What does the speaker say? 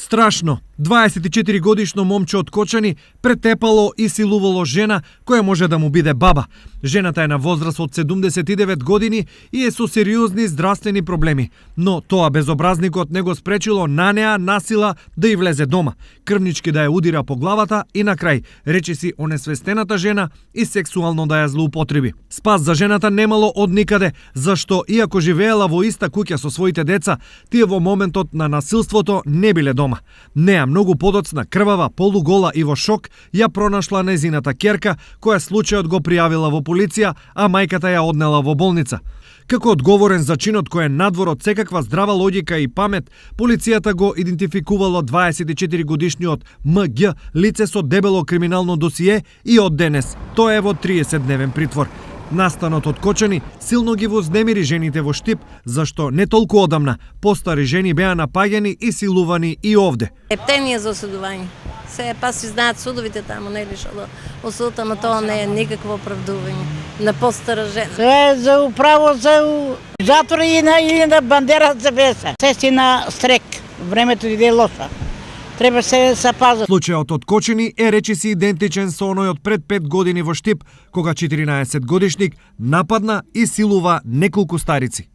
Страшно. 24 годишно момче од Кочани претепало и силувало жена која може да му биде баба. Жената е на возраст од 79 години и е со сериозни здравствени проблеми, но тоа безобразникот не го спречило на неа насила да и влезе дома, крвнички да ја удира по главата и на крај речиси онесвестената жена и сексуално да ја злоупотреби. Спас за жената немало од никаде, зашто иако живеела во иста куќа со своите деца, тие во моментот на насилството не биле дома. Неа многу подоцна, крвава, полугола и во шок ја пронашла незината ќерка, која случајот го пријавила во полиција, а мајката ја однела во болница. Како одговорен за чинот кој е надвор од секаква здрава логика и памет, полицијата го идентификувало 24 годишниот МГ, лице со дебело криминално досие, и од денес тој е во 30-дневен притвор. Настанот од Кочани силно ги вознемири жените во Штип, зашто не толку одамна постари жени беа напаѓани и силувани и овде. Ептенија за осудување. Се па си знаат судовите таму, не лишало осудата, но тоа не е никакво оправдување на постара жена. Се е за управо за затвор или на бандера за веса. Се си на стрек, времето иде лошо. Треба се запазат. Случајот од Кочани е речиси идентичен со оној од пред 5 години во Штип, кога 14 годишник нападна и силува неколку старици.